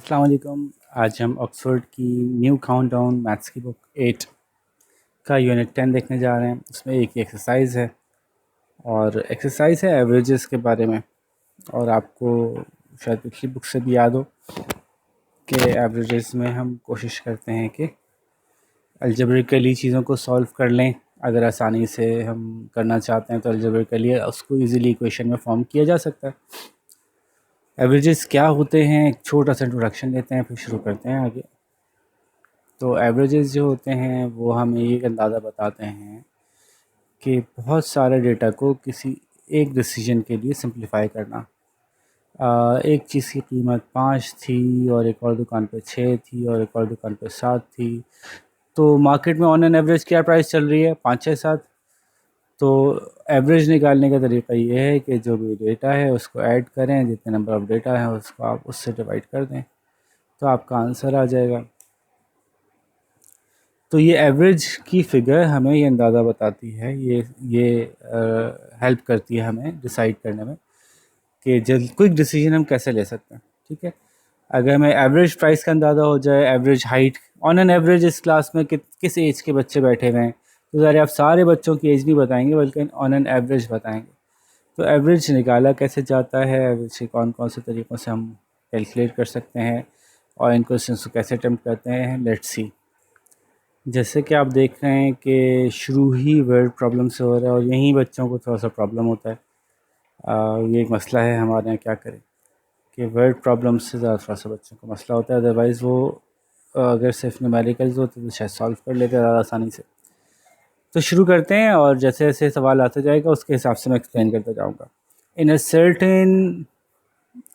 अस्सलाम वालेकुम। आज हम ऑक्सफोर्ड की न्यू काउंटडाउन मैथ्स की बुक 8 का यूनिट 10 देखने जा रहे हैं। उसमें एक एक्सरसाइज है और एक्सरसाइज है एवरेजेस के बारे में। और आपको शायद पिछली बुक से भी याद हो कि एवरेजेस में हम कोशिश करते हैं कि अलजेब्रिकली चीज़ों को सॉल्व कर लें। अगर आसानी से हम करना चाहते हैं तो अलजेब्रिकली उसको इजीली इक्वेशन में फॉर्म किया जा सकता है। एवरेजेस क्या होते हैं, एक छोटा सा इंट्रोडक्शन लेते हैं फिर शुरू करते हैं आगे। तो एवरेजेस जो होते हैं वो हमें एक अंदाज़ा बताते हैं कि बहुत सारे डेटा को किसी एक डिसीजन के लिए सिंपलीफाई करना। एक चीज़ की कीमत 5 थी और एक और दुकान पे 6 थी और एक और दुकान पे 7 थी। तो मार्केट में ऑन एन एवरेज क्या प्राइस चल रही है? 5 6 7। तो एवरेज निकालने का तरीका ये है कि जो भी डेटा है उसको ऐड करें, जितने नंबर ऑफ़ डेटा है उसको आप उससे डिवाइड कर दें तो आपका आंसर आ जाएगा। तो ये एवरेज की फ़िगर हमें ये अंदाज़ा बताती है, ये हेल्प करती है हमें डिसाइड करने में कि जल्द क्विक डिसीजन हम कैसे ले सकते हैं। ठीक है, अगर हमें एवरेज प्राइस का अंदाज़ा हो जाए, average height, on an average इस क्लास में किस एज के बच्चे बैठे हुए हैं, तो ज़रा आप सारे बच्चों की एज नहीं बताएंगे बल्कि ऑन एन एवरेज बताएंगे। तो एवरेज निकाला कैसे जाता है, एवरेज के कौन कौन से तरीक़ों से हम कैलकुलेट कर सकते हैं और इन क्वेश्चन को कैसे अटैम्प्ट करते हैं, लेट्स सी। जैसे कि आप देख रहे हैं कि शुरू ही वर्ड प्रॉब्लम से हो रहा है और यहीं बच्चों को थोड़ा सा प्रॉब्लम होता है। ये एक मसला है हमारे यहाँ, क्या करें कि वर्ड प्रॉब्लम से ज़्यादा थोड़ा सा बच्चों को मसला होता है। अदरवाइज़ वो अगर सिर्फ न्यूमेरिकल्स होते तो शायद सॉल्व कर लेते ज़्यादा आसानी से। तो शुरू करते हैं और जैसे जैसे सवाल आते जाएगा उसके हिसाब से मैं एक्सप्लेन करता जाऊँगा। इन a certain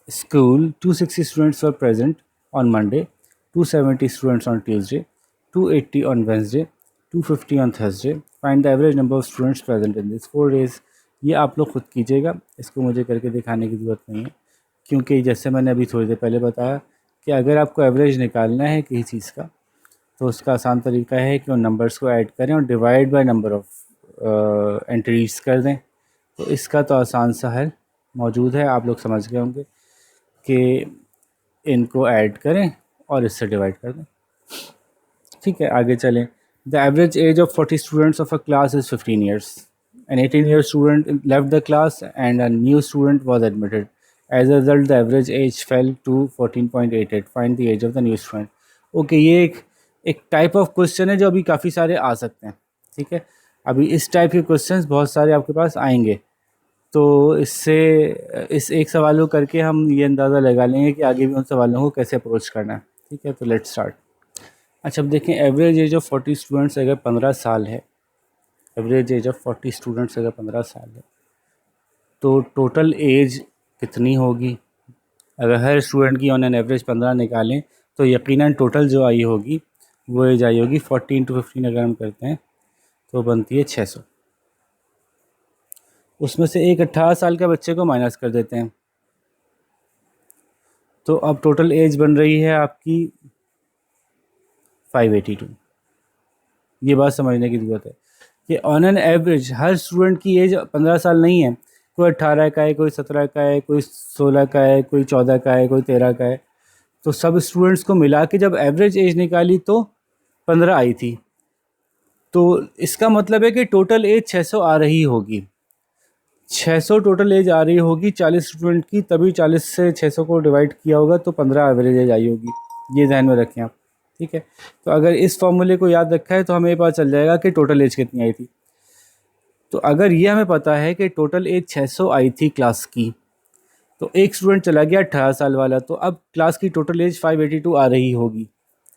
school 260 students were present on Monday, 270 students on Tuesday, 280 on Wednesday, 250 on Thursday. Find the average number of students present in these 4 days. ये आप लोग खुद कीजिएगा, इसको मुझे करके दिखाने की ज़रूरत नहीं है, क्योंकि जैसे मैंने अभी थोड़ी देर पहले बताया कि अगर आपको एवरेज निकालना है किसी चीज़ का तो उसका आसान तरीका है कि उन नंबर्स को ऐड करें और divide by number of entries कर दें। तो इसका तो आसान सा हल मौजूद है, आप लोग समझ गए होंगे कि इनको ऐड करें और इससे डिवाइड कर दें। ठीक है, आगे चलें। The average age of 40 students of a class is 15 years. An 18-year student left the class and a new student was admitted. As a result the average age fell to 14.88। Find the age of the new student. Okay, ये एक type of question है जो अभी काफ़ी सारे आ सकते हैं। ठीक है, अभी इस टाइप के क्वेश्चंस बहुत सारे आपके पास आएंगे, तो इससे इस एक सवाल को करके हम ये अंदाज़ा लगा लेंगे कि आगे भी उन सवालों को कैसे अप्रोच करना है। ठीक है, तो लेट्स स्टार्ट। अच्छा, अब देखें एवरेज एज ऑफ 40 स्टूडेंट्स अगर 15 साल है, एवरेज एज ऑफ 40 स्टूडेंट्स अगर 15 साल है तो टोटल एज कितनी होगी? अगर हर स्टूडेंट की ऑन एन एवरेज 15 निकालें तो यकीनन टोटल जो आई होगी वो एज आई होगी 40 इंटू 15 अगर हम करते हैं तो बनती है 600। उसमें से एक 18 साल के बच्चे को माइनस कर देते हैं, तो अब टोटल एज बन रही है आपकी 582। ये बात समझने की ज़रूरत है कि on an average her student की एज 15 साल नहीं है। कोई 18 का है, कोई 17 का है, कोई 16 का है, कोई 14 का है, कोई 13 का है। तो सब स्टूडेंट्स को मिला के जब एवरेज एज निकाली तो 15 आई थी। तो इसका मतलब है कि टोटल एज 600 आ रही होगी। 600 टोटल एज आ रही होगी 40 स्टूडेंट की, तभी 40 से 600 को डिवाइड किया होगा तो 15 एवरेज एज आई होगी। ये ध्यान में रखें आप। ठीक है, तो अगर इस फॉर्मूले को याद रखा है तो हमें पता चल जाएगा कि टोटल एज कितनी आई थी। तो अगर ये हमें पता है कि टोटल एज 600 आई थी क्लास की, तो एक स्टूडेंट चला गया 18 साल वाला, तो अब क्लास की टोटल एज 582 आ रही होगी।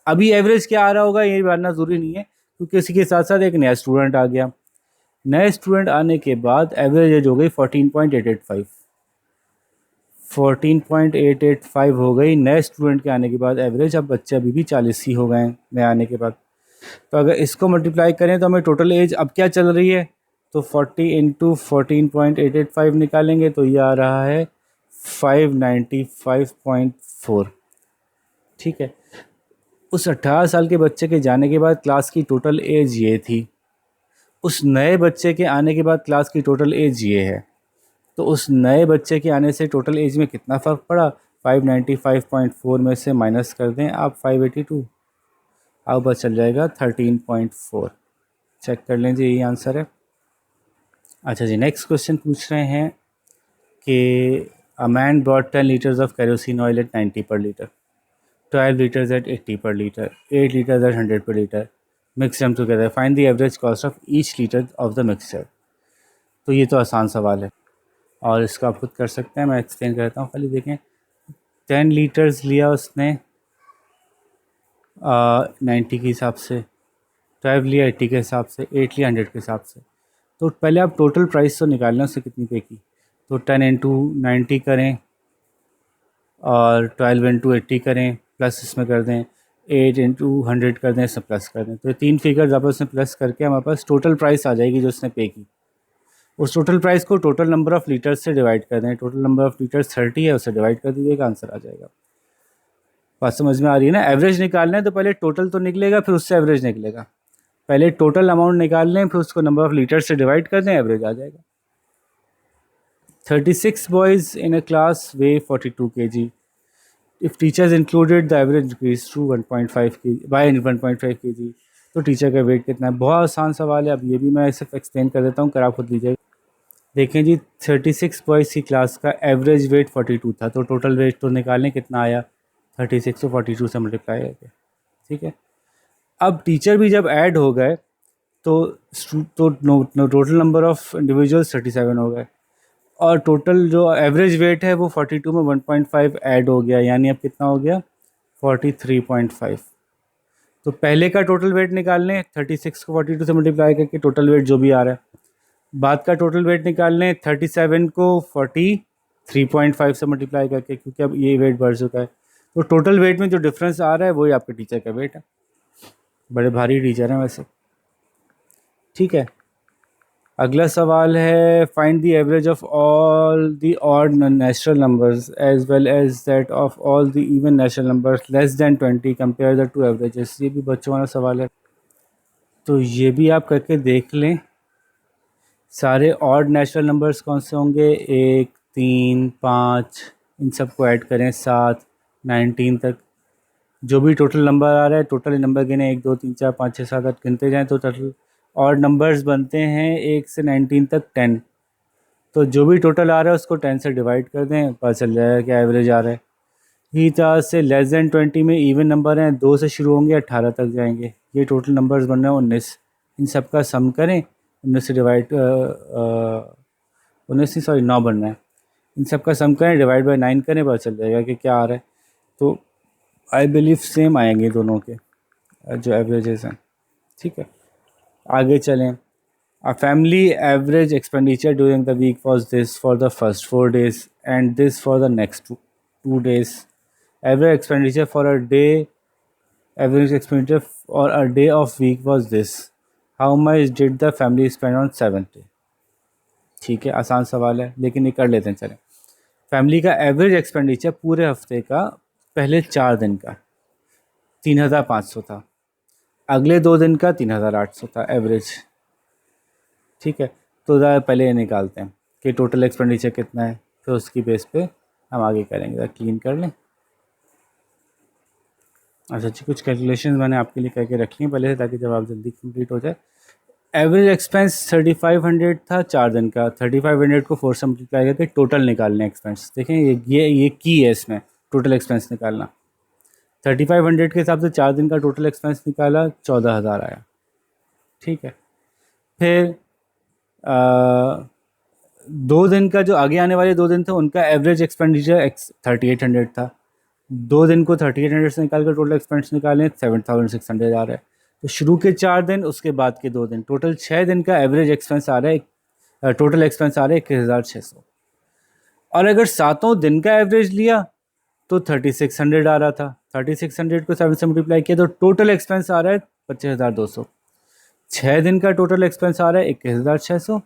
अभी एवरेज क्या आ रहा होगा ये जानना ज़रूरी नहीं है, क्योंकि इसी के साथ साथ एक नया स्टूडेंट आ गया। नए स्टूडेंट आने के बाद एवरेज एज हो गई 14.885। 14.885 हो गई नए स्टूडेंट के आने के बाद एवरेज। अब बच्चे अभी भी 40 ही हो गए हैं नए आने के बाद। तो अगर इसको मल्टीप्लाई करें तो हमें टोटल एज अब क्या चल रही है, तो 40 इंटू 14.885 निकालेंगे तो ये आ रहा है 595.4। ठीक है, उस 18 साल के बच्चे के जाने के बाद क्लास की टोटल एज ये थी, उस नए बच्चे के आने के बाद क्लास की टोटल एज ये है। तो उस नए बच्चे के आने से टोटल एज में कितना फ़र्क पड़ा? 595.4 में से माइनस कर दें आप 582, अब बस चल जाएगा 13.4। चेक कर लें जी, यही आंसर है। अच्छा जी, नेक्स्ट क्वेश्चन पूछ रहे हैं कि a man brought 10 litres of kerosene oil eight 90 पर litre, 12 liters at 80 per liter, 8 liters at 100 per liter. Mix them together. Find the average cost of each liter of the mixture. तो ये तो आसान सवाल है और इसका आप खुद कर सकते हैं, मैं एक्सप्लेन करता हूँ। खाली देखें, 10 लीटर्स लिया उसने 90 के हिसाब से, 12 लिया 80 के हिसाब से, 8 लिया 100 के हिसाब से। तो पहले आप टोटल प्राइस तो निकाल लें उससे कितनी पे की। तो 10 इंटू 90 करें और 12 इंटू 80 करें, प्लस इसमें कर दें 8 इंटू 100 कर दें, इसमें प्लस कर दें। तो 3 फिगर्स आपस में प्लस करके हमारे पास टोटल प्राइस आ जाएगी जो उसने पे की। उस टोटल प्राइस को टोटल नंबर ऑफ़ लीटर्स से डिवाइड कर दें। टोटल नंबर ऑफ़ लीटर्स 30 है, उससे डिवाइड कर दीजिएगा, आंसर आ जाएगा। बात समझ में आ रही है ना? एवरेज निकालना है तो पहले टोटल तो निकलेगा, फिर उससे एवरेज निकलेगा। पहले टोटल अमाउंट निकाल लें, फिर उसको नंबर ऑफ़ लीटर्स से डिवाइड कर दें, एवरेज आ जाएगा। 36 boys in a class way 42 kg. If teachers included, the average increased to 1.5 kg by 1.5 kg. तो टीचर का वेट कितना है? बहुत आसान सवाल है। अब ये भी मैं सिर्फ एक्सप्लेन कर देता हूँ, कर आप खुद लीजिए। देखें जी, 36 बॉयज़ की क्लास का एवरेज वेट 42 था, तो टोटल वेट तो निकालने कितना आया, 36 को 42 से मल्टीप्लाई करके, ठीक है। अब टीचर भी जब ऐड हो गए तो टोटल नंबर ऑफ़ इंडिविजुअल्स 37 हो गए और टोटल जो एवरेज वेट है वो 42 में 1.5 ऐड हो गया, यानी अब कितना हो गया, 43.5। तो पहले का टोटल वेट निकाल लें, 36 को 42 से मल्टीप्लाई करके टोटल वेट जो भी आ रहा है। बाद का टोटल वेट निकाल लें, 37 को 43.5 से मल्टीप्लाई करके, क्योंकि अब ये वेट बढ़ चुका है। तो टोटल वेट में जो डिफरेंस आ रहा है वही आपके टीचर का वेट है। बड़े भारी टीचर हैं वैसे, ठीक है। अगला सवाल है, find the average of all the odd natural numbers as well as that of all the even natural numbers less than 20, compare the two averages. ये भी बच्चों वाला सवाल है, तो ये भी आप करके देख लें। सारे ऑड नेचुरल नंबर्स कौन से होंगे, 1, 3, 5, इन सबको ऐड करें 7, 19 तक। जो भी टोटल नंबर आ रहा है, टोटल नंबर गिने 1, 2, 3, 4, 5, 6, 7, 8 गिनते जाएँ तो टोटल और नंबर्स बनते हैं 1 से 19 तक 10। तो जो भी टोटल आ रहा है उसको 10 से डिवाइड कर दें, पता चल जाएगा क्या एवरेज आ रहा है। इसी तरह से लेस देन 20 में इवन नंबर हैं, 2 से शुरू होंगे 18 तक जाएंगे। ये टोटल नंबर्स बन रहे हैं 19। इन सब का सम करें, 19 से डिवाइड 19 नहीं, सॉरी 9 बन रहा है। इन सब का सम करें, डिवाइड बाई 9 करें, पता चल जाएगा कि क्या आ रहा है। तो आई बिलीव सेम आएंगे दोनों के जो एवरेजेस हैं, ठीक है। आगे चलें। A family average expenditure during the week was this for the first 4 days and this for the next 2 days. Average expenditure for a day, average expenditure for a day of week was this. How much did the family spend on 7th day? ठीक है, आसान सवाल है लेकिन ये कर लेते हैं। चलें, फैमिली का एवरेज एक्सपेंडिचर पूरे हफ्ते का पहले 4 दिन का 3,500 था, अगले 2 दिन का 3,800 था एवरेज, ठीक है। तो पहले ये निकालते हैं कि टोटल एक्सपेंडिचर कितना है, फिर उसकी बेस पे हम आगे करेंगे। क्लीन कर लें। अच्छा जी, कुछ कैलकुलेशंस मैंने आपके लिए करके रखी हैं पहले से, ताकि जब आप जल्दी कंप्लीट हो जाए। एवरेज एक्सपेंस 3500 था 4 दिन का। 3500 को 4 से मल्टीप्लाई करके टोटल निकालने एक्सपेंस। देखें ये की है इसमें, टोटल एक्सपेंस निकालना। 3500 के हिसाब से 4 दिन का टोटल एक्सपेंस निकाला, 14,000 आया, ठीक है। फिर 2 दिन का, जो आगे आने वाले 2 दिन थे उनका एवरेज एक्सपेंडिचर 3800 था। 2 दिन को 3800 से निकाल कर टोटल एक्सपेंस निकालें, 7600 आ रहा है। तो शुरू के 4 दिन, उसके बाद के 2 दिन, टोटल 6 दिन का एवरेज एक्सपेंस आ रहा है, टोटल एक्सपेंस आ रहा है 21,600। और अगर 7 दिन का एवरेज लिया तो 3600 आ रहा था। 3600 को 7 से मल्टीप्लाई किया तो टोटल एक्सपेंस आ रहा है 25,200। 6 दिन का टोटल एक्सपेंस आ रहा है 21,600।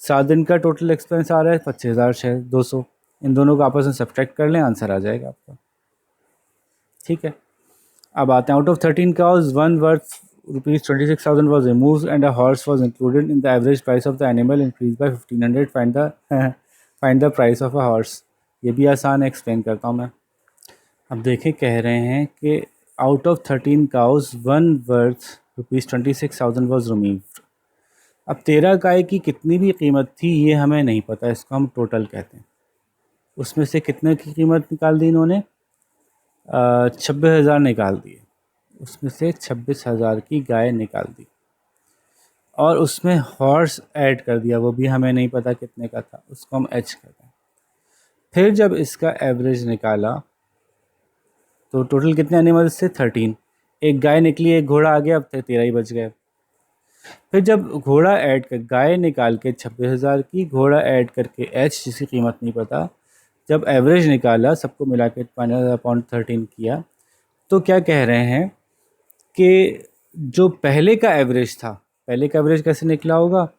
7 दिन का टोटल एक्सपेंस आ रहा है 25,200। इन दोनों को आपस में सब्ट्रैक्ट कर लें, आंसर आ जाएगा आपका, ठीक है। अब आते हैं, out of 13 cows, one worth ₹26,000 was removed and a horse was included in the average price of the animal increased by 1,500. Find the price of a horse. ये भी आसान है, एक्सप्लेन करता हूँ मैं। अब देखें, कह रहे हैं कि out of 13 cows one worth ₹26,000 was removed. अब 13 गाय की कितनी भी कीमत थी ये हमें नहीं पता, इसको हम टोटल कहते हैं। उसमें से कितने की कीमत निकाल दी इन्होंने? 26,000 निकाल दिए। उसमें से 26,000 की गाय निकाल दी और उसमें हॉर्स ऐड कर दिया, वो भी हमें नहीं पता कितने का था, उसको हम एच कहते हैं। फिर जब इसका एवरेज निकाला तो टोटल कितने एनिमल्स थे? 13। एक गाय निकली, एक घोड़ा आ गया, अब 13 ही बच गए। फिर जब घोड़ा ऐड कर, गाय निकाल के 26,000 की, घोड़ा ऐड करके एच जिसकी कीमत नहीं पता, जब एवरेज निकाला सबको मिला के 5.13 किया, तो क्या कह रहे हैं कि जो पहले का एवरेज था, पहले का एवरेज कैसे निकला होगा?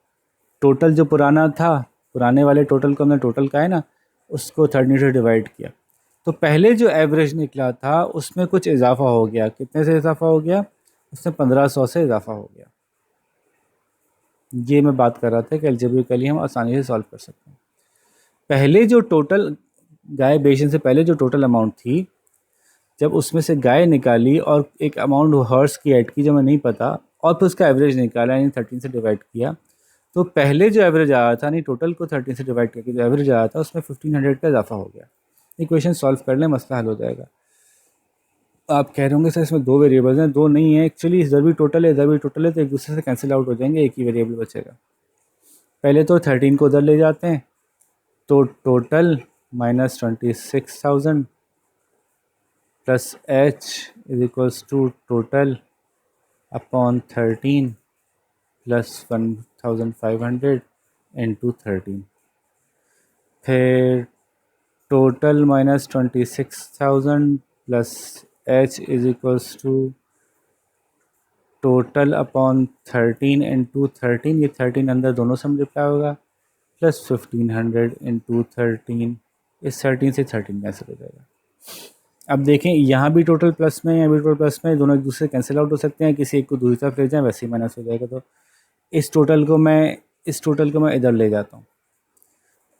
टोटल जो पुराना था, पुराने वाले टोटल को हमने टोटल का है ना, उसको 13 से डिवाइड किया, तो पहले जो एवरेज निकला था उसमें कुछ इजाफा हो गया। कितने से इजाफा हो गया? उसमें 1500 से इजाफा हो गया। ये मैं बात कर रहा था कि अलजेब्रिकली हम आसानी से सॉल्व कर सकते हैं। पहले जो टोटल गाय बेचने से पहले जो टोटल अमाउंट थी, जब उसमें से गाय निकाली और एक अमाउंट हॉर्स की ऐड की जो हमें नहीं पता, और फिर उसका एवरेज निकाला यानी 13 से डिवाइड किया, तो पहले जो एवरेज आया था, नहीं टोटल को 13 से डिवाइड करके जो एवरेज आया था उसमें 1500 का इजाफा हो गया। इक्वेशन सॉल्व कर लें, मसला हल हो जाएगा। आप कह रहे होंगे सर इसमें दो वेरिएबल्स हैं। दो नहीं है एक्चुअली, इधर भी टोटल है, इधर भी टोटल है, तो एक दूसरे से कैंसिल आउट हो जाएंगे, एक ही वेरिएबल बचेगा। पहले तो 13 को उधर ले जाते हैं, तो total minus 26,000 plus H is equals to total upon 13 plus 1,500 into 13। फिर total minus 26,000 plus H is equals to total upon 13 into 13, ये 13 अंदर दोनों से मल्टीप्लाई होगा, प्लस 1,500 इंटू 13, इस 13 से 13 कैंसिल हो जाएगा। अब देखें, यहाँ भी टोटल प्लस में, यहाँ भी टोटल प्लस में, दोनों एक दूसरे कैंसिल आउट हो सकते हैं, किसी एक को दूसरी तरफ ले जाएं वैसे ही माइनस हो जाएगा। तो इस टोटल को मैं इधर ले जाता हूँ,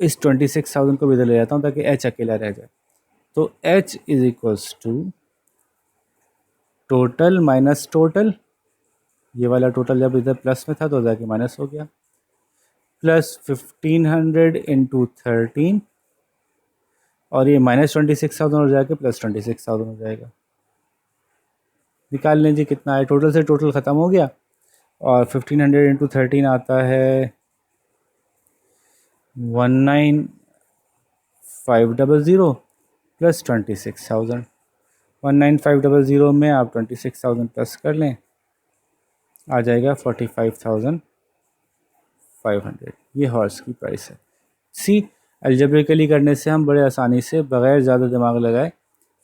इस 26,000 को भी इधर ले जाता हूँ ताकि एच अकेला रह जाए। तो H is equals to total minus total, ये वाला टोटल जब इधर प्लस में था तो जाके माइनस हो गया, प्लस 1,500 इंटू 13, और ये माइनस 26,000 हो जाके प्लस 26,000 हो जाएगा। निकाल लें जी कितना है, टोटल से टोटल ख़त्म हो गया, और 1,500 इंटू 13 आता है 19,500 प्लस 26,000। 19,500 में आप 26,000 प्लस कर लें, आ जाएगा 45,500। ये हॉर्स की प्राइस है। सी, अलजेब्रिकली करने से हम बड़े आसानी से बग़ैर ज़्यादा दिमाग लगाए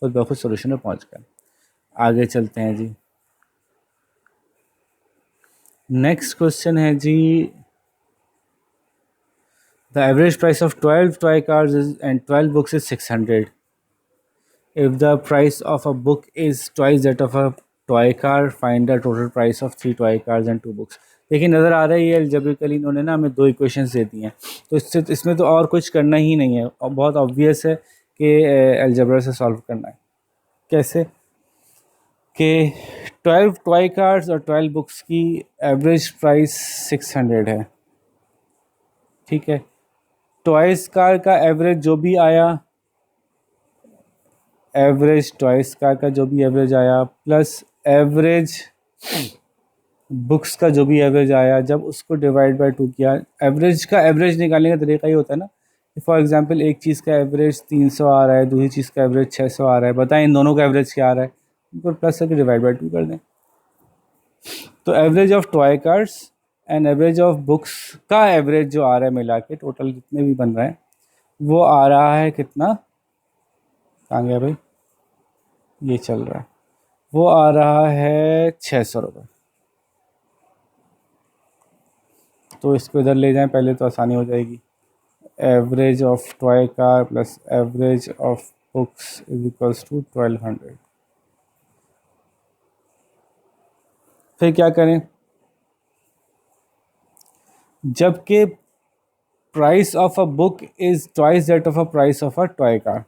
खुद ब खुद सोल्यूशन में पहुँच गए। आगे चलते हैं जी। नेक्स्ट क्वेश्चन है जी, the average price of 12 toy cars and 12 books is 600। If the price of a book is twice that of a toy car, find the total price of 3 toy cars and 2 books। देखिए नज़र आ रहा है, ये algebraically इन्होंने ना हमें दो equations दे दी हैं, तो इसमें तो और कुछ करना ही नहीं है, और बहुत ऑब्वियस है कि अलजेब्रा से सॉल्व करना है। कैसे? कि 12 टॉय कार्स और 12 बुक्स की एवरेज प्राइस 600 है, ठीक है। टॉयज़ कार का एवरेज जो भी आया, एवरेज टॉयज़ कार का जो भी एवरेज आया, प्लस एवरेज बुक्स का जो भी एवरेज आया, जब उसको डिवाइड बाय 2 किया, एवरेज का एवरेज निकालने का तरीका ये होता है ना, फॉर एग्जांपल एक चीज़ का एवरेज 300 आ रहा है, दूसरी चीज़ का एवरेज 600 आ रहा है, बताएं इन दोनों का एवरेज क्या आ रहा है, उनको प्लस करके डिवाइड बाय 2 कर दें। तो average of toy cars and average of books का एवरेज जो आ रहा है मिला के, टोटल जितने भी बन रहे हैं, वो आ रहा है कितना? कहाँ गया भाई? ये चल रहा है, वो आ रहा है 600 रुपये। तो इसको इधर ले जाएं पहले तो आसानी हो जाएगी। Average of toy car plus average of books is equals to 1200। फिर क्या करें? जबकि price of a book is twice that of a price of a toy car,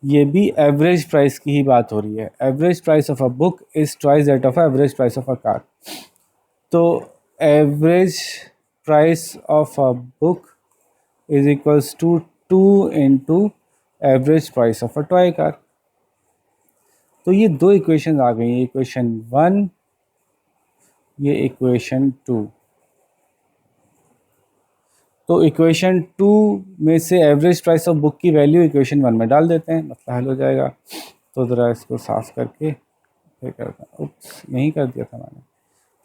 ये भी एवरेज प्राइस की ही बात हो रही है। Average price of a book is twice that of average price of a car. तो average price of a book is equals to 2 into average price of a toy car. तो ये दो equation आ गई, इक्वेशन 1, ये equation 2। तो equation 2 में से average price of book की वैल्यू इक्वेशन 1 में डाल देते हैं, मतलब हल हो जाएगा। तो ज़रा इसको साफ करके फिर करते हैं। उप्स, यहीं कर दिया था मैंने,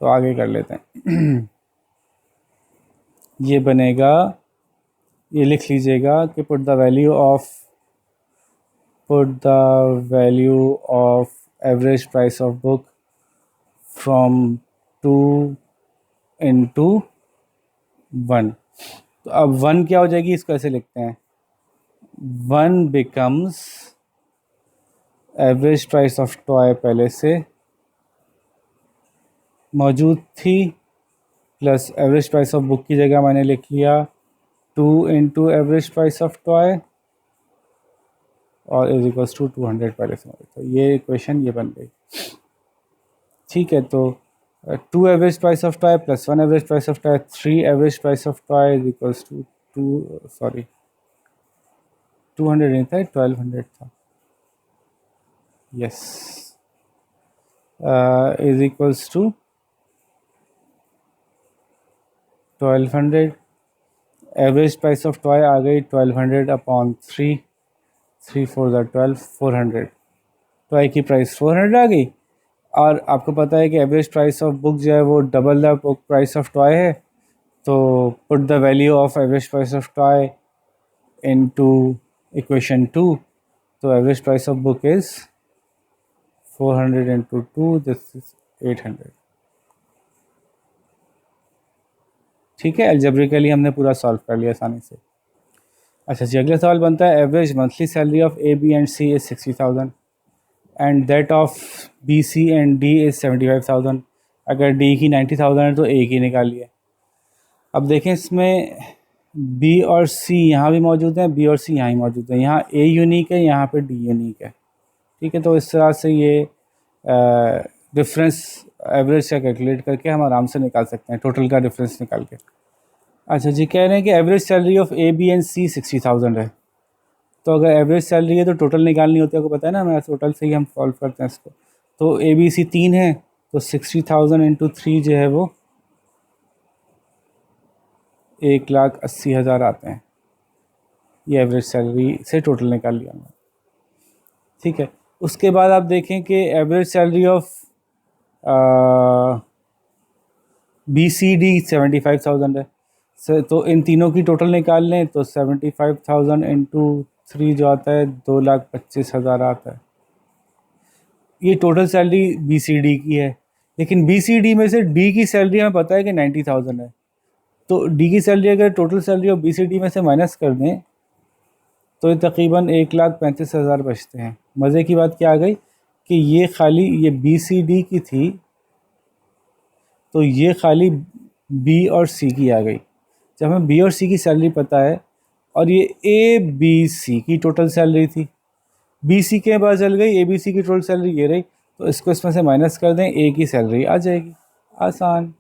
तो आगे कर लेते हैं। ये बनेगा, ये लिख लीजिएगा कि put the value of average price of book from 2 into 1। तो अब 1 क्या हो जाएगी, इसको ऐसे लिखते हैं, 1 becomes average price of toy पहले से मौजूद थी, plus average price of book की जगह मैंने लिख लिया 2 into average price of toy और इज इक्वल्स टू 200 पहले से मौजूद। तो ये इक्वेशन ये बन गई। ठीक है, तो 2 average price of toy plus 1 average price of toy, 3 average price of toy is equals to 200 नहीं था, 1200 था, yes, is equals to 1200। Average price of toy आ गई 1200 अपॉन 3, 3 4 12, 400। टॉय की प्राइस 400 आ गई। और आपको पता है कि एवरेज प्राइस ऑफ बुक जो है वो double the book price of toy है। तो put the value of average price of toy into equation 2। तो average price of book is 400 into 2, this is 800। ठीक है, अलजेब्रिकली हमने पूरा सॉल्व कर लिया आसानी से। अच्छा जी, अगला सवाल बनता है, average monthly salary of A B and C is 60,000 and that of B C and D is 75,000। अगर डी की 90,000 है तो ए की निकालिए। अब देखें, इसमें बी और सी यहाँ भी मौजूद हैं, बी और सी यहाँ ही मौजूद है। यहाँ ए यूनिक है, यहाँ पे डी यूनिक है। ठीक है, तो इस तरह से ये डिफरेंस एवरेज का कैलकुलेट करके हम आराम से निकाल सकते हैं, टोटल का डिफरेंस निकाल के। अच्छा जी, कह रहे हैं कि average salary of A B and C 60,000 है। तो अगर एवरेज सैलरी है तो टोटल निकालनी होती है, आपको पता है ना, हमें टोटल से ही हम सॉल्व करते हैं इसको। तो ए बी सी 3 है, तो 60,000 इंटू 3 जो है वो 1,80,000 आते हैं। ये एवरेज सैलरी से टोटल निकाल लिया हमने। ठीक है, उसके बाद आप देखें कि average salary of B C D 75,000 है। तो इन तीनों की टोटल निकाल लें तो 75,000 इंटू 3 जो आता है 2,25,000 आता है। ये total salary B C D की है, लेकिन बी सी डी में से डी की सैलरी हमें पता है कि 90,000 है। तो डी की सैलरी अगर total salary of B C D में से माइनस कर दें तो ये तकरीबन 1,35,000 बचते हैं। मज़े की बात क्या आ गई कि ये खाली ये बी सी डी की थी, तो ये खाली बी और सी की आ गई। जब हमें बी और सी की सैलरी पता है और ये ए बी सी की टोटल सैलरी थी, बी सी के पास चल गई, ए बी सी की टोटल सैलरी ये रही, तो इसको इसमें से माइनस कर दें, ए की सैलरी आ जाएगी, आसान।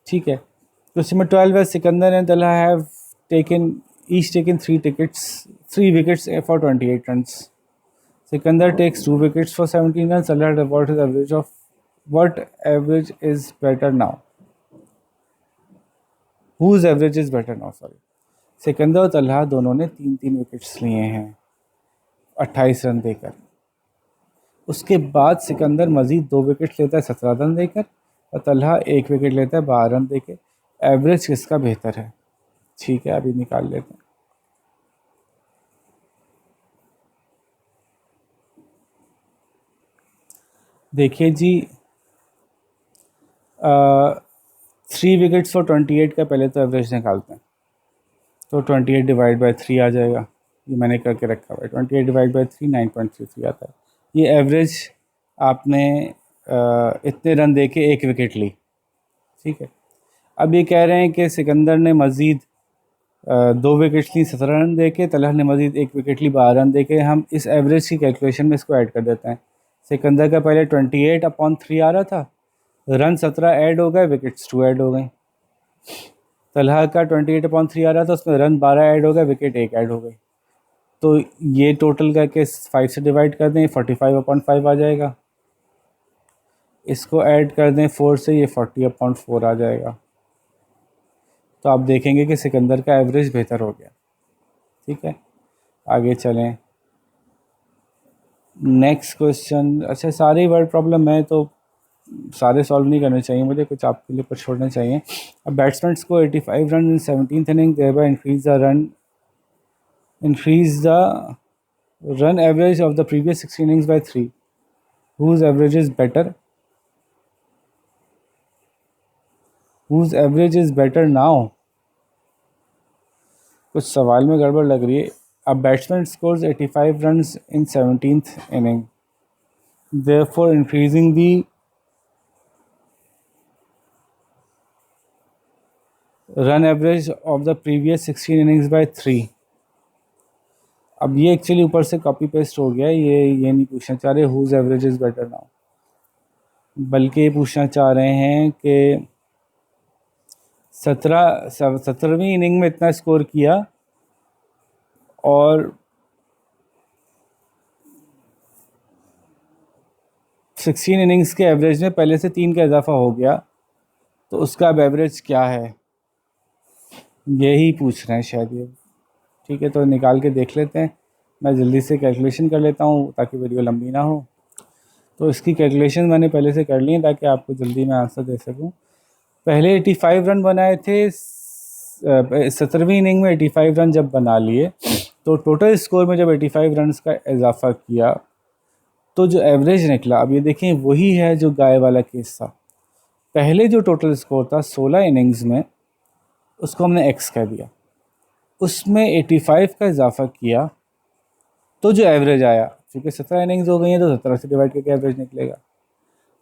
ठीक है, क्वेश्चन नंबर 12 है, Sikandar and Talha have taken each taken 3 wickets for 28 runs. Sikandar takes 2 wickets for 17 runs. Talha, what average is better now? Whose average is better now? Sorry. Sikandar और तलहा दोनों ने 3 विकेट्स लिए हैं 28 रन देकर। उसके बाद सिकंदर मजीद 2 विकेट लेता है 17 रन देकर, और तलहा 1 विकेट लेता है 12 रन देकर। एवरेज किसका बेहतर है? ठीक है, अभी निकाल लेते हैं। देखिए जी, 3 विकेट्स फॉर 28 का पहले तो एवरेज निकालते हैं। तो 28 डिवाइड बाई 3 आ जाएगा, ये मैंने करके रखा हुआ है। 28 डिवाइड बाई 3 9.33 आता है। ये एवरेज आपने इतने रन दे के 1 विकेट ली। ठीक है, अब ये कह रहे हैं कि सिकंदर ने मज़ीद 2 विकेट ली 17 रन दे के, तलहा ने मजीद 1 विकेट ली 12 रन दे के। हम इस एवरेज की कैलकुलेशन में इसको ऐड कर देते हैं। सिकंदर का पहले 28/3 आ रहा था, रन 17 ऐड हो गए, विकेट्स 2 ऐड हो गई। तलहा का 28/3 आ रहा था, उसमें रन 12 ऐड हो गए, विकेट 1 ऐड हो गई। तो ये टोटल करके 5 से डिवाइड कर दें, 45/5 आ जाएगा। इसको ऐड कर दें 4 से, ये 40/4 आ जाएगा। तो आप देखेंगे कि सिकंदर का एवरेज बेहतर हो गया। ठीक है, आगे चलें। Next question. अच्छा, सारी वर्ड प्रॉब्लम है तो सारे सॉल्व नहीं करने चाहिए मुझे, कुछ आपके लिए पर छोड़ने चाहिए। अब बैट्समैन को 85 run in 17th inning, thereby increase the run average of the previous 16 innings by 3. Whose average is better? Whose average is better now? कुछ सवाल में गड़बड़ लग रही है। A batsman scores 85 runs in 17th inning, therefore increasing the run average of the previous 16 innings by 3. अब ये actually ऊपर से कॉपी पेस्ट हो गया, ये नहीं पूछना चाह रहे whose average is better now, बल्कि ये पूछना चाह रहे हैं कि 17वीं इनिंग में इतना स्कोर किया और 16 इनिंग्स के एवरेज में पहले से 3 का इजाफा हो गया, तो उसका अब एवरेज क्या है, यही पूछ रहे हैं शायद ये। ठीक है, तो निकाल के देख लेते हैं। मैं जल्दी से कैलकुलेशन कर लेता हूँ ताकि वीडियो लंबी ना हो। तो इसकी कैलकुलेशन मैंने पहले से कर ली है ताकि आपको जल्दी मैं आंसर दे सकूँ। पहले 85 रन बनाए थे, 17वीं इनिंग में 85 रन जब बना लिए, तो टोटल स्कोर में जब 85 रन का इजाफा किया तो जो एवरेज निकला, अब ये देखें वही है जो गाय वाला केस था। पहले जो टोटल स्कोर था 16 इनिंग्स में, उसको हमने एक्स कह दिया, उसमें 85 का इजाफा किया, तो जो एवरेज आया, क्योंकि 17 इनिंग्स हो गई हैं तो 17 से डिवाइड करके एवरेज निकलेगा।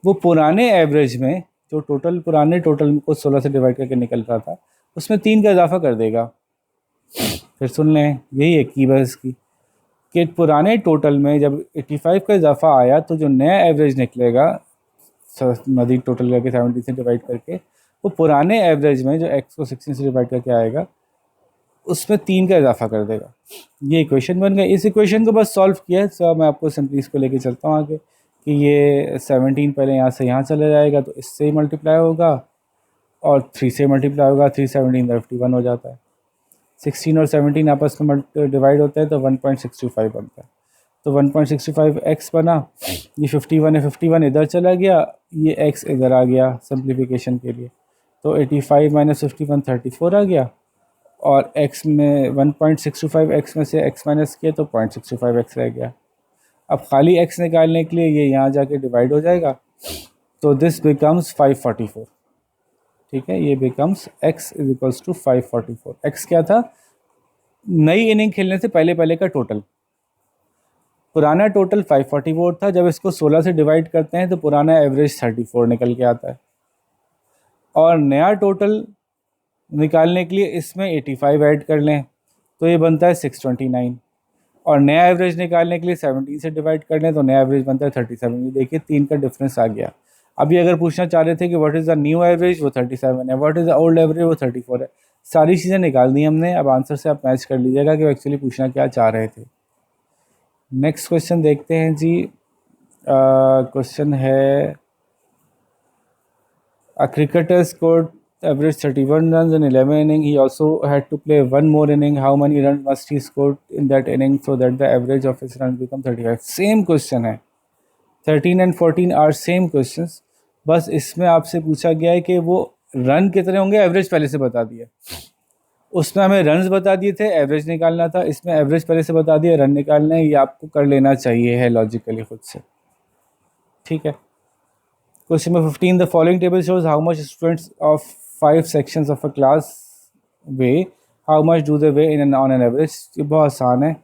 वो पुराने एवरेज में जो पुराने टोटल को 16 से डिवाइड करके निकल रहा था, उसमें 3 का इजाफा कर देगा। फिर सुन लें, यही है की बस की कि पुराने टोटल में जब 85 का इजाफा आया तो जो नया एवरेज निकलेगा मजीद टोटल करके 70 से डिवाइड करके, वो पुराने एवरेज में जो एक्स को 16 से डिवाइड करके आएगा उसमें 3 का इजाफा कर देगा। ये इक्वेशन बन गई। इस इक्वेशन को बस सॉल्व किया है, तो मैं आपको सिंपली इसको लेके चलता हूँ आगे कि ये 17 पहले यहाँ से यहाँ चला जाएगा तो इससे ही मल्टीप्लाई होगा, और 3 से मल्टीप्लाई होगा, 3 17 51 हो जाता है। 16 और 17 आपस में डिवाइड होते हैं तो 1.65 बनता है। तो 1.65 एक्स बना, ये 51 है, 51 इधर चला गया, ये एक्स इधर आ गया सिंप्लीफिकेशन के लिए, तो 85 माइनस 51 34 आ गया, और x में 1.65 एक्स में से x माइनस किया तो 0.65 एक्स रह गया। अब खाली x निकालने के लिए ये यहाँ जाके डिवाइड हो जाएगा, तो दिस बिकम्स 544। ठीक है, ये becomes x is equals to 544। x क्या था, नई इनिंग खेलने से पहले पहले का टोटल। पुराना टोटल 544 था, जब इसको 16 से डिवाइड करते हैं तो पुराना एवरेज 34 निकल के आता है, और नया टोटल निकालने के लिए इसमें 85 ऐड कर लें तो ये बनता है 629, और नया एवरेज निकालने के लिए 17 से डिवाइड कर लें तो नया एवरेज बनता है 37। ये देखिए 3 का डिफरेंस आ गया। अभी अगर पूछना चाह रहे थे कि what is the new average, वो 37 है, what is the old average, वो 34 है। सारी चीज़ें निकाल दी हमने। अब आंसर से आप मैच कर लीजिएगा कि वो एक्चुअली पूछना क्या चाह रहे थे। नेक्स्ट क्वेश्चन देखते हैं जी। क्वेश्चन है, a cricketer scored average 31 runs in 11 innings. He also had to play one more inning. How many runs must he score in that inning so that the average of his runs become 35? Same question है। 13 and 14 are same questions. बस इसमें आपसे पूछा गया है कि वो run कितने होंगे, एवरेज पहले से बता दिया। उसमें हमें रन्स बता दिए थे, एवरेज निकालना था। इसमें एवरेज पहले से बता दिया, रन निकालना है। ये आपको कर लेना चाहिए है लॉजिकली खुद से। ठीक है, Question number 15. The following table shows how much students of 5 sections of a class weigh. How much do they weigh on an average? ये बहुत आसान है।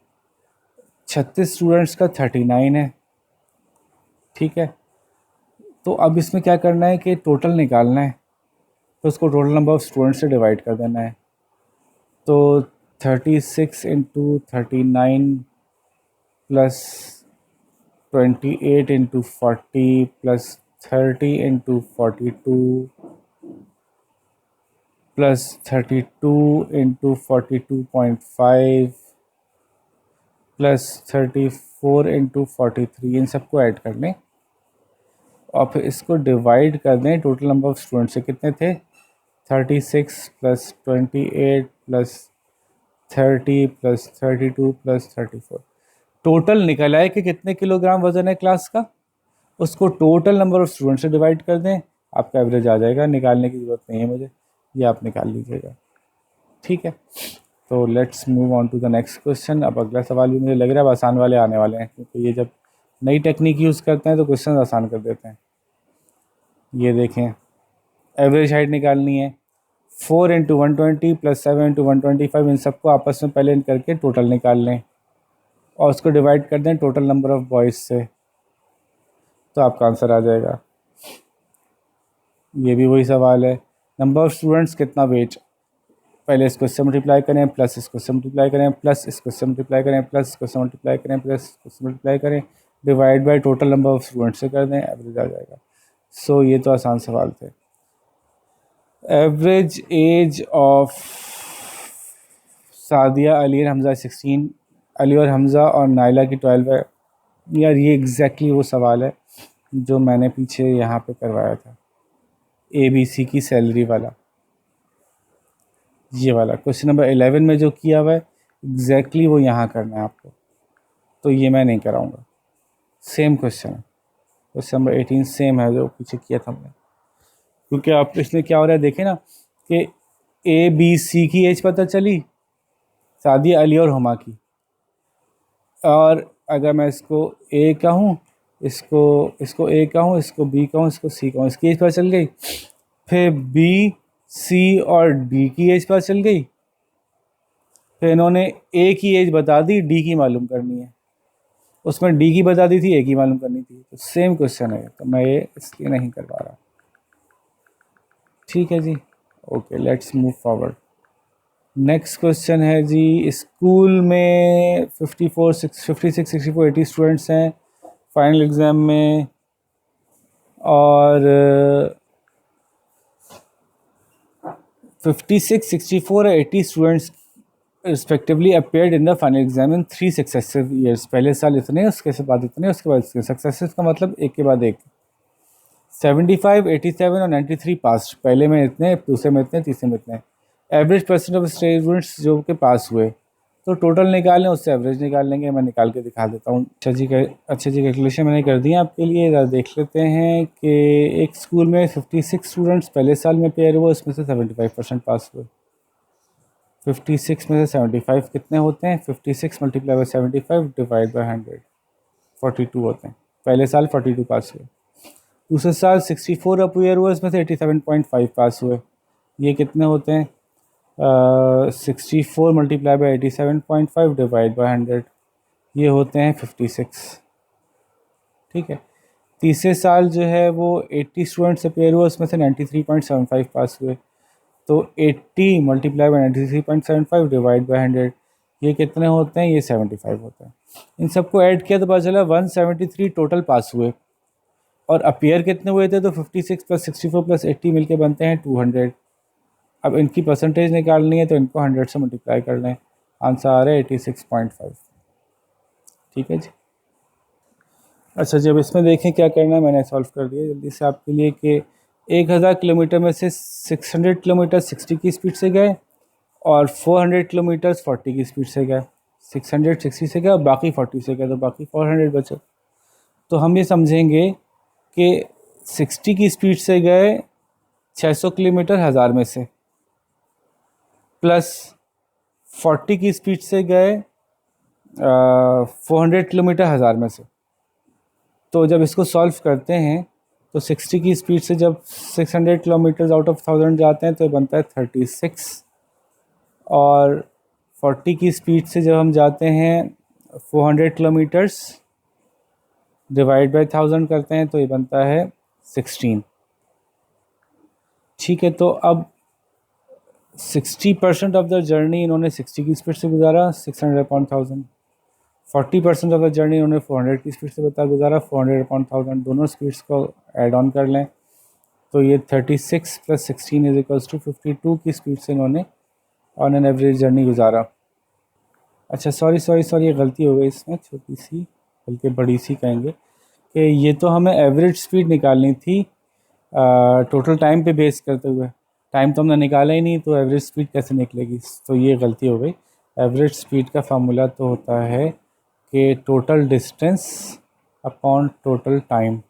36 स्टूडेंट्स का 39 है। ठीक है, तो अब इसमें क्या करना है कि टोटल निकालना है, तो उसको टोटल नंबर ऑफ स्टूडेंट्स से डिवाइड कर देना है। तो 36 into 39 plus 28 into 40 plus 30 into 42 plus 32 into 42.5 plus 34 into 43, इन सबको ऐड कर लें और फिर इसको डिवाइड कर दें टोटल नंबर ऑफ स्टूडेंट्स से। कितने थे? 36 plus 28 plus 30 plus 32 plus 34। Total निकल आए कि कितने किलोग्राम वज़न है क्लास का, उसको टोटल नंबर ऑफ स्टूडेंट से डिवाइड कर दें, आपका एवरेज आ जाएगा। निकालने की ज़रूरत नहीं है मुझे, ये आप निकाल लीजिएगा। ठीक है, तो let's move on to the next question. अब अगला सवाल भी मुझे लग रहा है आसान वाले आने वाले हैं, क्योंकि ये जब नई टेक्निक यूज़ करते हैं तो क्वेश्चन आसान कर देते हैं। ये देखें, एवरेज हाइट निकालनी है। 4 इंटू 120 प्लस 7 इंटू 125, इन सबको आपस में पहले करके टोटल निकाल लें और उसको डिवाइड कर दें टोटल नंबर ऑफ़ बॉयज़ से, तो आपका आंसर आ जाएगा। ये भी वही सवाल है, नंबर ऑफ़ स्टूडेंट्स कितना वेट, पहले इसको इससे मल्टीप्लाई करें प्लस इसको इससे मल्टीप्लाई करें प्लस इसको इससे मल्टीप्लाई करें प्लस इसको इससे मल्टीप्लाई करें प्लस इसको इससे मल्टीप्लाई करें, divide by total number of students से कर दें, एवरेज आ जाएगा। सो ये तो आसान सवाल थे। Average age of Sadia, Ali और हमज़ा 16, अली और हमज़ा और नाइला की 12 है। यार ये एग्जैक्टली वो सवाल है जो मैंने पीछे यहाँ पे करवाया था, ABC की सैलरी वाला, ये वाला क्वेश्चन नंबर 11 में जो किया हुआ है एग्जैक्टली वो यहाँ करना है आपको, तो ये मैं नहीं कराऊंगा। सेम क्वेश्चन है, क्वेश्चन नंबर 18 सेम है जो पीछे किया था हमने। क्योंकि आप इसमें क्या हो रहा है देखें ना कि ABC की एज पता चली, सादिया, अली और हुमा की, और अगर मैं इसको A कहूँ, इसको A कहूँ, इसको B कहूँ, इसको C कहूँ, इसकी एज पता चल गई। फिर B, C और D की एज पता चल गई। फिर इन्होंने A की एज बता दी, D की मालूम करनी है। उसमें D की बता दी थी, A की मालूम करनी थी। तो सेम क्वेश्चन है, तो मैं ये इसलिए नहीं करवा रहा। ठीक है जी, okay, let's move forward. Next question है जी, स्कूल में 56, 64, 80 स्टूडेंट्स हैं फाइनल एग्ज़ाम में, और 56, 64 और 80 students respectively appeared in the final exam in 3 successive years. पहले साल इतने, उसके बाद इतने, उसके बाद इतने। सक्सेसिव का मतलब एक के बाद एक। 75, 87 और 93 पास, पहले में इतने, दूसरे में इतने, तीसरे में इतने। एवरेज परसेंट ऑफ स्टूडेंट्स जो के पास हुए, तो टोटल निकालें, उससे एवरेज निकाल लेंगे। मैं निकाल के दिखा देता हूँ। अच्छा जी कैलकुलेशन मैंने कर दी है आपके लिए। देख लेते हैं कि एक स्कूल में 56 स्टूडेंट्स पहले साल में पेयर हुए, उसमें से 75% पास हुए। 56 में से 75 कितने होते हैं? 56 मल्टीप्लाई बाई 75 डिवाइड बाई 100, 42 होते हैं। पहले साल 42 पास हुए। दूसरे साल 64 अपेयर हुए, इसमें से 87.5 पास हुए। ये कितने होते हैं? 64 मल्टीप्लाई बाई 87.5 डिवाइड बाई 100, ये होते हैं 56। ठीक है। तीसरे साल जो है वो 80 स्टूडेंट्स अपेयर हुए, उसमें से 93.75 पास हुए। तो 80 मल्टीप्लाई बाई 93.75 डिवाइड बाई 100, ये कितने होते हैं? ये 75 होते हैं। इन सबको ऐड किया तो पता चला 173 टोटल पास हुए। और अपेयर कितने हुए थे? तो 56 प्लस 64 प्लस 80 मिलके बनते हैं 200। अब इनकी परसेंटेज निकालनी है तो इनको 100 से मल्टीप्लाई कर लें, आंसर आ रहा है 86.5। ठीक है जी। अच्छा जी, अब इसमें देखें क्या करना है। मैंने सॉल्व कर दिया जल्दी से आपके लिए कि 1000 किलोमीटर में से 600 किलोमीटर 60 की स्पीड से गए और 400 किलोमीटर 40 की स्पीड से गए। 600 60 से गए और बाकी 40 से गए, तो बाकी 400 बचे। तो हम ये समझेंगे कि 60 की स्पीड से गए 600 किलोमीटर 1000 में से, प्लस 40 की स्पीड से गए 400 किलोमीटर 1000 में से। तो जब इसको सॉल्व करते हैं तो 60 की स्पीड से जब 600 किलोमीटर आउट ऑफ 1000 जाते हैं तो ये बनता है 36, और 40 की स्पीड से जब हम जाते हैं 400 किलोमीटर्स डिवाइड बाई 1000 करते हैं तो ये बनता है 16। ठीक है, तो अब 60% ऑफ द जर्नी इन्होंने 60 की स्पीड से गुजारा, 600/1000। 40% ऑफ द जर्नी इन्होंने 400 की स्पीड से गुजारा, 400/1000। दोनों स्पीड्स को ऐड ऑन कर लें तो ये 36 + 16 = 52 की स्पीड से इन्होंने ऑन एन एवरेज जर्नी गुजारा। अच्छा सॉरी ये गलती हो गई इसमें, छोटी सी बल्कि बड़ी सी कहेंगे कि ये तो हमें एवरेज स्पीड निकालनी थी टोटल टाइम पे बेस करते हुए। टाइम तो हमने निकाला ही नहीं, तो एवरेज स्पीड कैसे निकलेगी? तो ये गलती हो गई। एवरेज स्पीड का फार्मूला तो होता है कि total distance upon total time.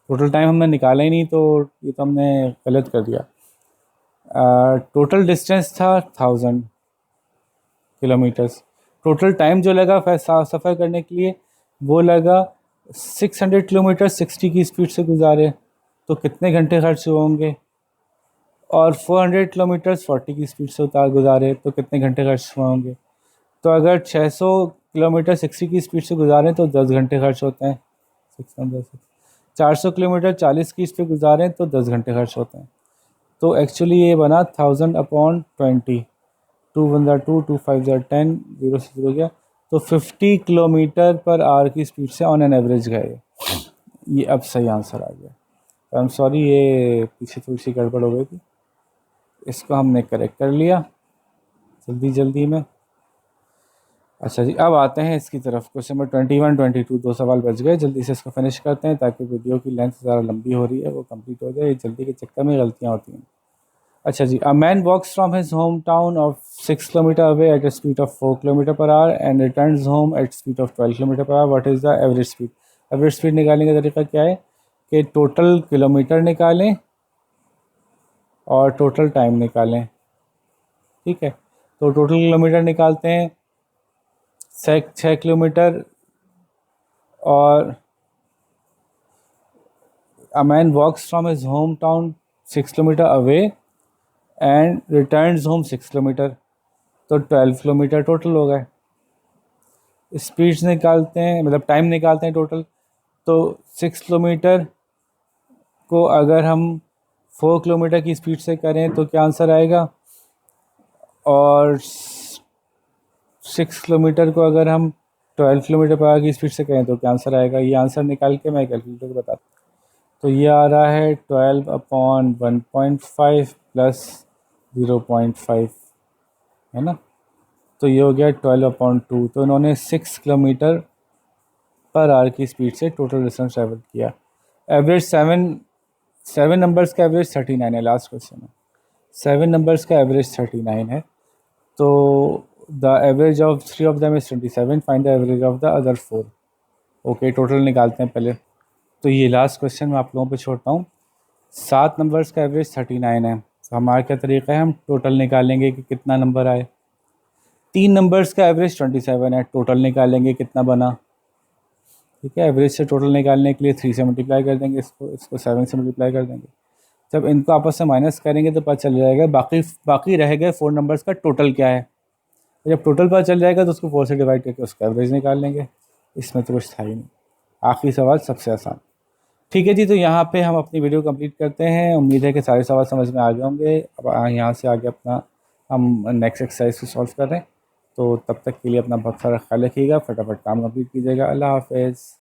Total time हमने निकाला ही नहीं, तो ये तो हमने गलत कर दिया। टोटल डिस्टेंस था 1000 किलोमीटर्स। टोटल टाइम जो लगा सफ़र करने के लिए वो लगा 600 किलोमीटर 60 की स्पीड से गुजारे, तो कितने घंटे खर्च हुए होंगे? और 400 किलोमीटर 40 की स्पीड से गुजारे तो कितने घंटे खर्च हुए होंगे? तो अगर 600 किलोमीटर 60 की स्पीड से गुजारें तो 10 घंटे खर्च होते हैं। 400 किलोमीटर 40 की स्पीड गुजारें तो 10 घंटे खर्च होते हैं। तो एक्चुअली ये बना 1000/20। 2 1 2 2 5 10, 0 से 0 गया, तो 50 किलोमीटर पर आवर की स्पीड से ऑन एन एवरेज गए। ये अब सही आंसर आ गया। आई एम सॉरी, ये पीछे थोड़ी सी गड़बड़ हो गई थी, इसको हमने करेक्ट कर लिया जल्दी में। अच्छा जी, अब आते हैं इसकी तरफ। क्वेश्चन नंबर 21 22 दो सवाल बच गए, जल्दी से इसको फिनिश करते हैं ताकि वीडियो की लेंथ ज़्यादा लंबी हो रही है वो कंप्लीट हो जाए। जल्दी के चक्कर में गलतियाँ होती हैं। अच्छा जी, a man walks from his home town of 6 kilometre away at a speed of 4 kilometre per hour and returns home at speed of 12 kilometre per hour. What is the average speed? Average speed निकालने का तरीका क्या है कि total kilometre निकालें और total time निकालें। ठीक है, तो टोटल किलोमीटर निकालते हैं, 6 किलोमीटर, और a man walks from his home town 6 kilometre away and returns home 6 kilometre, तो 12 किलोमीटर टोटल हो गए। स्पीड्स निकालते हैं, मतलब टाइम निकालते हैं टोटल, तो 6 किलोमीटर को अगर हम 4 किलोमीटर की स्पीड से करें तो क्या आंसर आएगा, और 6 किलोमीटर को अगर हम 12 किलोमीटर पर आवर की स्पीड से करें तो क्या आंसर आएगा? ये आंसर निकाल के मैं कैलकुलेटर को बताता हूँ। तो ये आ रहा है 12/1.5 प्लस 0.5, है ना? तो ये हो गया 12/2। तो इन्होंने 6 किलोमीटर पर आवर की स्पीड से टोटल डिस्टेंस ट्रैवल किया। एवरेज 7 नंबर्स का एवरेज 39 है। लास्ट क्वेश्चन है, 7 नंबर्स का एवरेज 39 है, तो the average of 3 of them is 27, find the average of the other 4। Okay, total निकालते हैं पहले। तो ये लास्ट क्वेश्चन मैं आप लोगों पे छोड़ता हूँ। 7 नंबर्स का एवरेज 39 है, तो हमारा क्या तरीका है, हम टोटल निकालेंगे कि कितना नंबर आए। 3 नंबर्स का एवरेज 27 है, टोटल निकालेंगे कितना बना। ठीक है, एवरेज से टोटल निकालने के लिए 3 से मल्टीप्लाई कर देंगे, इसको 7 से मल्टीप्लाई कर देंगे। जब इनको आपस में माइनस करेंगे तो पता चल जाएगा बाकी रह गए 4 नंबर्स का टोटल क्या है। जब टोटल पता चल जाएगा तो उसको 4 से डिवाइड करके उसका एवरेज निकाल लेंगे। इसमें तो कुछ था ही नहीं। आखिरी सवाल सबसे आसान। ठीक है जी, तो यहाँ पे हम अपनी वीडियो कंप्लीट करते हैं। उम्मीद है कि सारे सवाल समझ में आ गए होंगे। अब यहाँ से आगे अपना हम नेक्स्ट एक्सरसाइज को सॉल्व कर रहे हैं। तो तब तक के लिए अपना बहुत सारा ख्याल रखिएगा, फटाफट काम कंप्लीट कीजिएगा। अल्लाह हाफ़िज़।